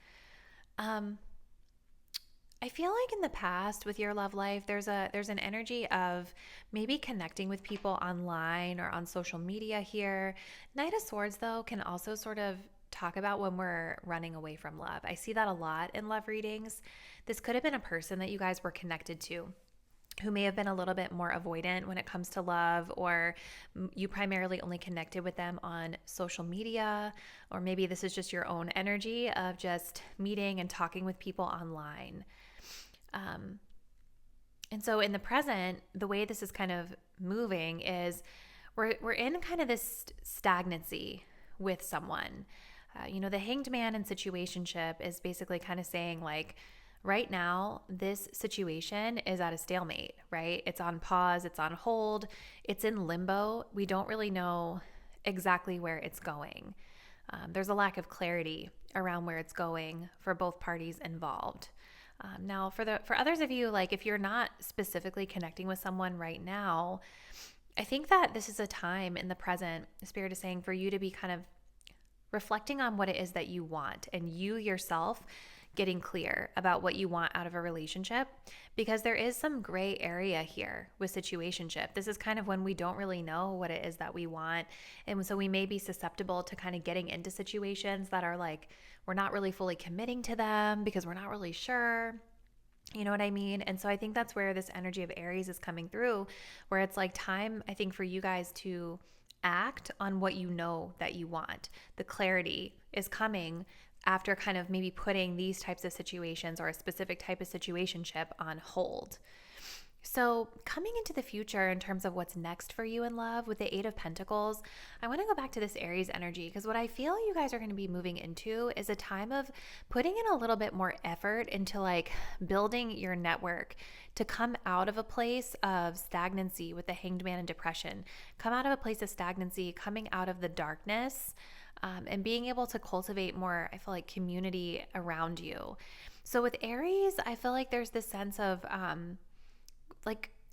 I feel like in the past with your love life, there's an energy of maybe connecting with people online or on social media here. Knight of Swords, though, can also sort of talk about when we're running away from love. I see that a lot in love readings. This could have been a person that you guys were connected to who may have been a little bit more avoidant when it comes to love, or you primarily only connected with them on social media, or maybe this is just your own energy of just meeting and talking with people online. And so in the present, the way this is kind of moving is we're in kind of this stagnancy with someone. The Hanged Man in situationship is basically kind of saying like, right now, this situation is at a stalemate, right? It's on pause, it's on hold, it's in limbo. We don't really know exactly where it's going. There's a lack of clarity around where it's going for both parties involved. Now, for others of you, like if you're not specifically connecting with someone right now, I think that this is a time in the present, Spirit is saying, for you to be kind of reflecting on what it is that you want, and you yourself getting clear about what you want out of a relationship, because there is some gray area here with situationship. This is kind of when we don't really know what it is that we want. And so we may be susceptible to kind of getting into situations that are like, we're not really fully committing to them because we're not really sure. You know what I mean? And so I think that's where this energy of Aries is coming through, where it's like time, I think, for you guys to act on what you know that you want. The clarity is coming after kind of maybe putting these types of situations or a specific type of situationship on hold. So coming into the future in terms of what's next for you in love with the Eight of Pentacles, I want to go back to this Aries energy, because what I feel you guys are going to be moving into is a time of putting in a little bit more effort into like building your network to come out of a place of stagnancy with the Hanged Man and depression, come out of a place of stagnancy, coming out of the darkness, and being able to cultivate more, I feel like, community around you. So with Aries, I feel like there's this sense of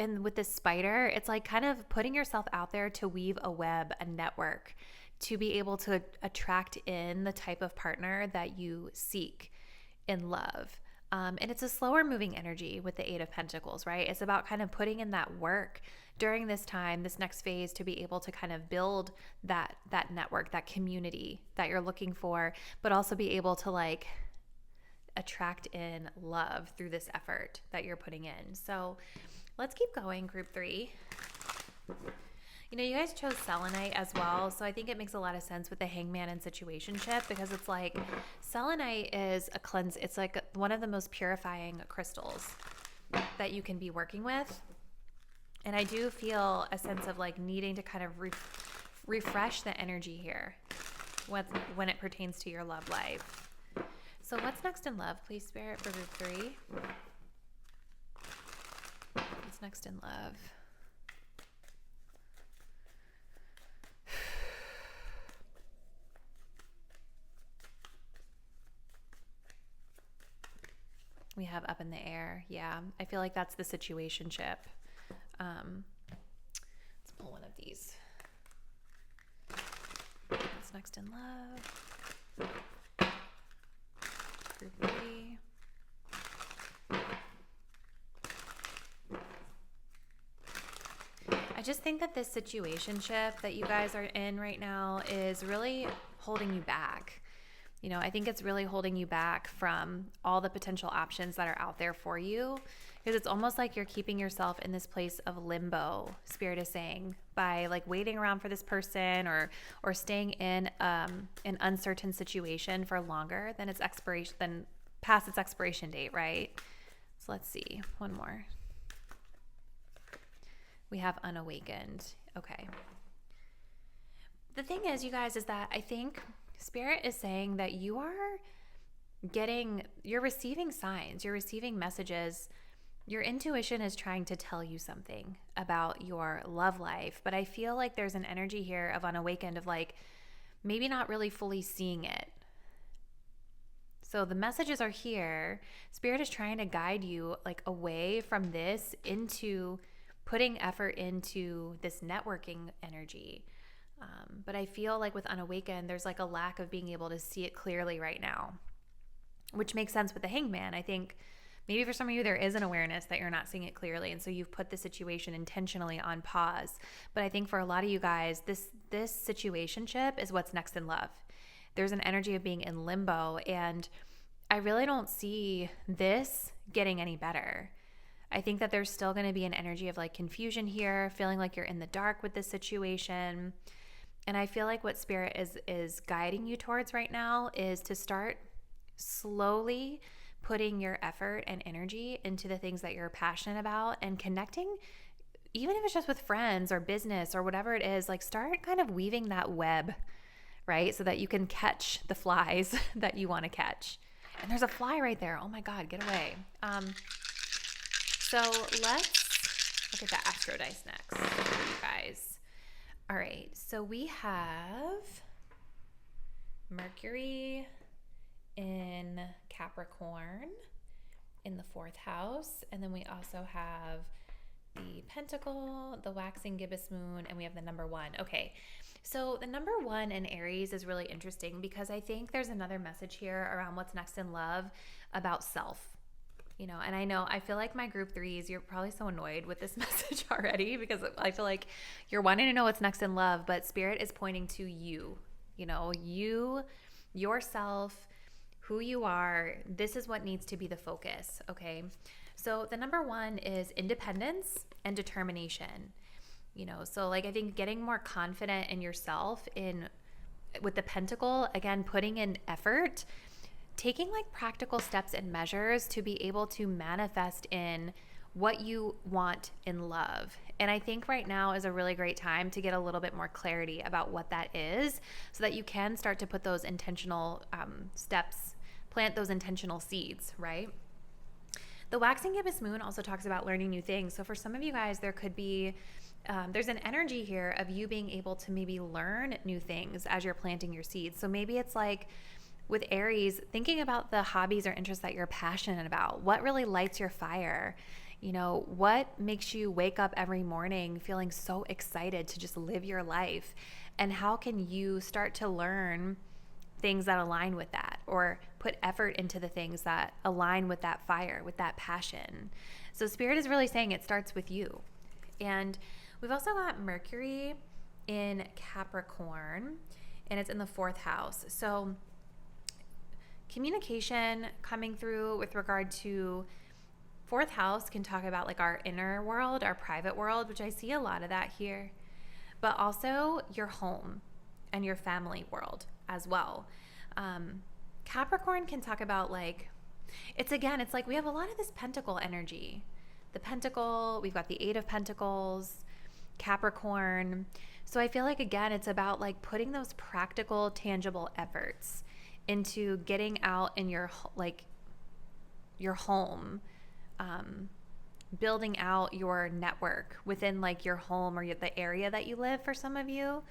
and with this spider, it's like kind of putting yourself out there to weave a web, a network, to be able to attract in the type of partner that you seek in love. And it's a slower moving energy with the Eight of Pentacles, right? It's about kind of putting in that work during this time, this next phase, to be able to kind of build that network, that community that you're looking for, but also be able to like attract in love through this effort that you're putting in. So let's keep going, group 3. You guys chose selenite as well, so I think it makes a lot of sense with the Hangman and situationship, because it's like selenite is a cleanse. It's like one of the most purifying crystals that you can be working with. And I do feel a sense of like needing to kind of refresh the energy here when it pertains to your love life. So what's next in love, please, Spirit, for group 3? What's next in love? We have up in the air. Yeah, I feel like that's the situationship. Let's pull one of these. What's next in love? Group 3. I just think that this situationship that you guys are in right now is really holding you back. I think it's really holding you back from all the potential options that are out there for you, because it's almost like you're keeping yourself in this place of limbo, Spirit is saying, by like waiting around for this person or staying in an uncertain situation for longer than past its expiration date, right? So let's see, one more. We have unawakened. Okay. The thing is, you guys, is that I think Spirit is saying that you're receiving signs, you're receiving messages. Your intuition is trying to tell you something about your love life, but I feel like there's an energy here of unawakened, of like, maybe not really fully seeing it. So the messages are here. Spirit is trying to guide you like away from this into putting effort into this networking energy. But I feel like with Unawakened, there's like a lack of being able to see it clearly right now, which makes sense with the Hangman. I think maybe for some of you, there is an awareness that you're not seeing it clearly. And so you've put the situation intentionally on pause. But I think for a lot of you guys, this situationship is what's next in love. There's an energy of being in limbo. And I really don't see this getting any better. I think that there's still going to be an energy of like confusion here, feeling like you're in the dark with this situation. And I feel like what Spirit is guiding you towards right now is to start slowly putting your effort and energy into the things that you're passionate about and connecting, even if it's just with friends or business or whatever it is, like start kind of weaving that web, right? So that you can catch the flies that you want to catch. And there's a fly right there. Oh my God, get away. So let's look at the Astro Dice next for you guys. All right, so we have Mercury in Capricorn in the 4th house. And then we also have the Pentacle, the waxing gibbous moon, and we have the number 1. Okay, so the number 1 in Aries is really interesting because I think there's another message here around what's next in love about self. You know, and I feel like my group 3s, you're probably so annoyed with this message already because I feel like you're wanting to know what's next in love, but Spirit is pointing to you, you know, you, yourself, who you are. This is what needs to be the focus, okay? So the number 1 is independence and determination, you know, so like I think getting more confident in yourself with the Pentacle, again, putting in effort, taking like practical steps and measures to be able to manifest in what you want in love. And I think right now is a really great time to get a little bit more clarity about what that is so that you can start to put those intentional steps, plant those intentional seeds, right? The waxing gibbous moon also talks about learning new things. So for some of you guys, there could be, there's an energy here of you being able to maybe learn new things as you're planting your seeds. So maybe it's like, with Aries, thinking about the hobbies or interests that you're passionate about. What really lights your fire? You know, what makes you wake up every morning feeling so excited to just live your life? And how can you start to learn things that align with that or put effort into the things that align with that fire, with that passion? So Spirit is really saying it starts with you. And we've also got Mercury in Capricorn, and it's in the 4th house. So communication coming through with regard to 4th house can talk about like our inner world, our private world, which I see a lot of that here, but also your home and your family world as well. Capricorn can talk about like, it's like we have a lot of this Pentacle energy. The Pentacle, we've got the 8 of Pentacles, Capricorn. So I feel like, again, it's about like putting those practical, tangible efforts into getting out in your home, building out your network within like your home or the area that you live for some of you,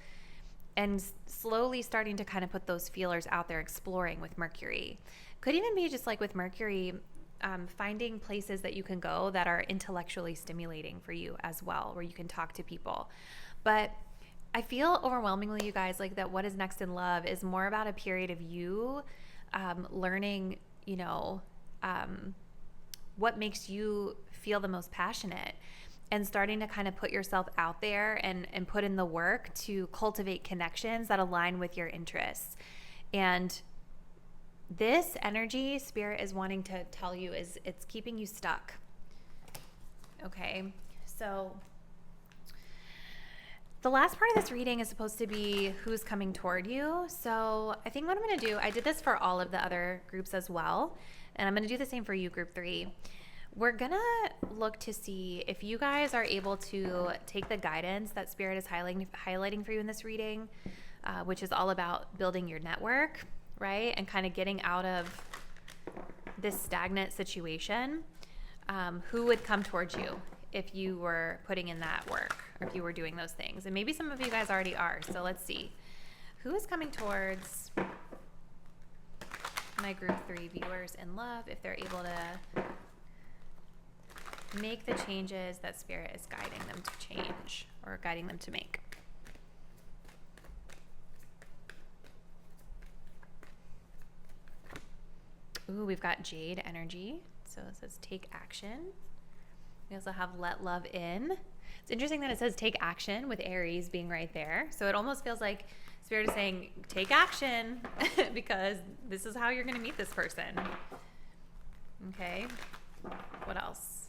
and slowly starting to kind of put those feelers out there, exploring with Mercury. Could even be just like with Mercury, finding places that you can go that are intellectually stimulating for you as well, where you can talk to people. But I feel overwhelmingly, you guys, like that what is next in love is more about a period of you learning, you know, what makes you feel the most passionate and starting to kind of put yourself out there and put in the work to cultivate connections that align with your interests. And this energy, Spirit is wanting to tell you is it's keeping you stuck. Okay, so the last part of this reading is supposed to be who's coming toward you. So I think what I'm going to do, I did this for all of the other groups as well, and I'm going to do the same for you, group 3. We're going to look to see if you guys are able to take the guidance that Spirit is highlighting for you in this reading, which is all about building your network, right? And kind of getting out of this stagnant situation. Who would come towards you if you were putting in that work or if you were doing those things? And maybe some of you guys already are, so let's see. Who is coming towards my group 3 viewers in love if they're able to make the changes that Spirit is guiding them to change or guiding them to make? Ooh, we've got Jade energy. So it says take action. We also have let love in. It's interesting that it says take action with Aries being right there. So it almost feels like Spirit is saying take action because this is how you're going to meet this person. Okay. What else?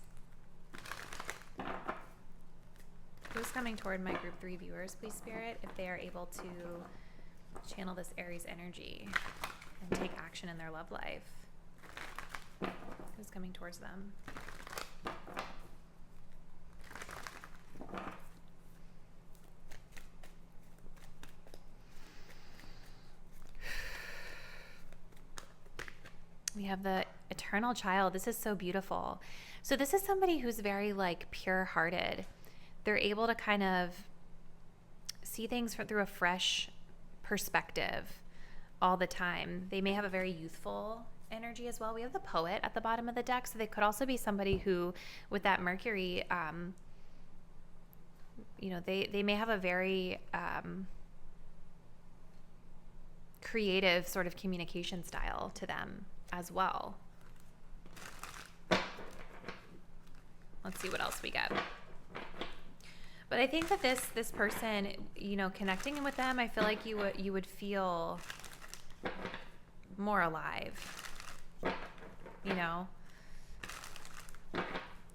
Who's coming toward my group 3 viewers, please, Spirit, if they are able to channel this Aries energy and take action in their love life? Who's coming towards them? We have the eternal child. This is so beautiful. So this is somebody who's very like pure-hearted. They're able to kind of see things through a fresh perspective all the time. They may have a very youthful energy as well. We have the poet at the bottom of the deck, so they could also be somebody who, with that Mercury, you know, they may have a very creative sort of communication style to them as well. Let's see what else we get. But I think that this person, you know, connecting with them, I feel like you would feel more alive, you know,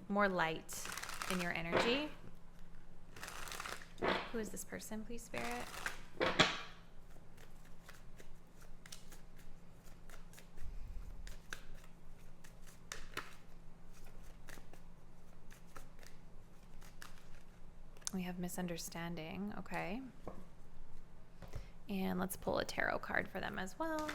more light in your energy. Who is this person, please, Spirit? We have misunderstanding. Okay. And let's pull a tarot card for them as well.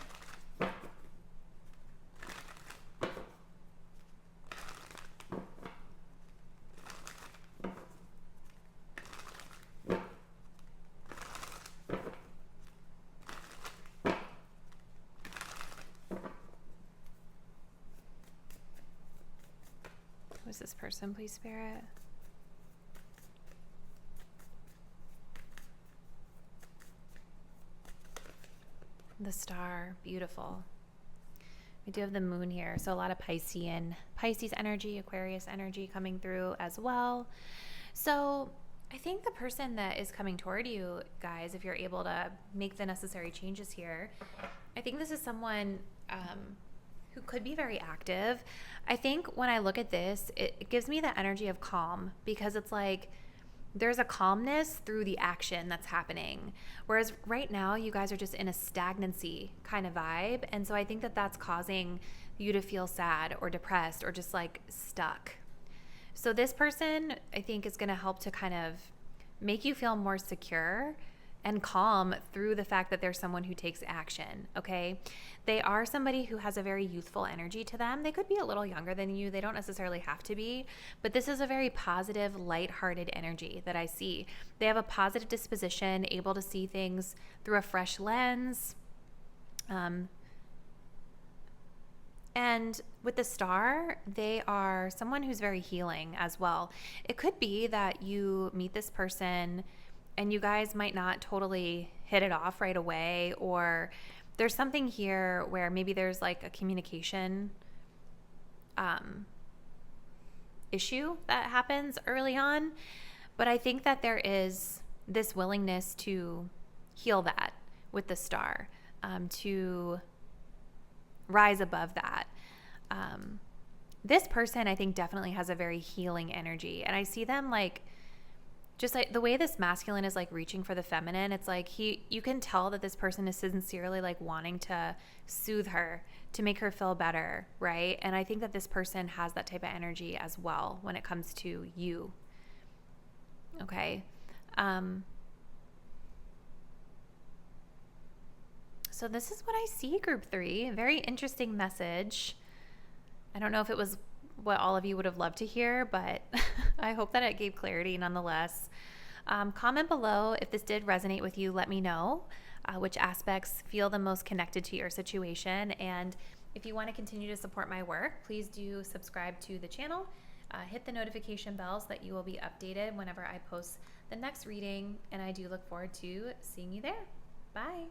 Who is this person, please, Spirit? The star, beautiful. We do have the moon here, so a lot of Pisces energy, Aquarius energy coming through as well. So I think the person that is coming toward you, guys, if you're able to make the necessary changes here, I think this is someone who could be very active. I think when I look at this, it gives me the energy of calm, because it's like there's a calmness through the action that's happening. Whereas right now, you guys are just in a stagnancy kind of vibe. And so I think that that's causing you to feel sad or depressed or just like stuck. So this person, I think, is going to help to kind of make you feel more secure and calm through the fact that there's someone who takes action, okay? They are somebody who has a very youthful energy to them. They could be a little younger than you. They don't necessarily have to be, but this is a very positive, lighthearted energy that I see. They have a positive disposition, able to see things through a fresh lens. And with the star, they are someone who's very healing as well. It could be that you meet this person and you guys might not totally hit it off right away, or there's something here where maybe there's like a communication issue that happens early on. But I think that there is this willingness to heal that with the star, to rise above that. This person, I think, definitely has a very healing energy. And I see them like, just like the way this masculine is like reaching for the feminine, it's like you can tell that this person is sincerely like wanting to soothe her, to make her feel better, right? And I think that this person has that type of energy as well when it comes to you. Okay. So this is what I see, group 3. Very interesting message. I don't know if it was what all of you would have loved to hear, but I hope that it gave clarity nonetheless. Comment below if this did resonate with you. Let me know. which aspects feel the most connected to your situation. And if you want to continue to support my work, please do subscribe to the channel. Hit the notification bell so that you will be updated whenever I post the next reading, and I do look forward to seeing you there. Bye.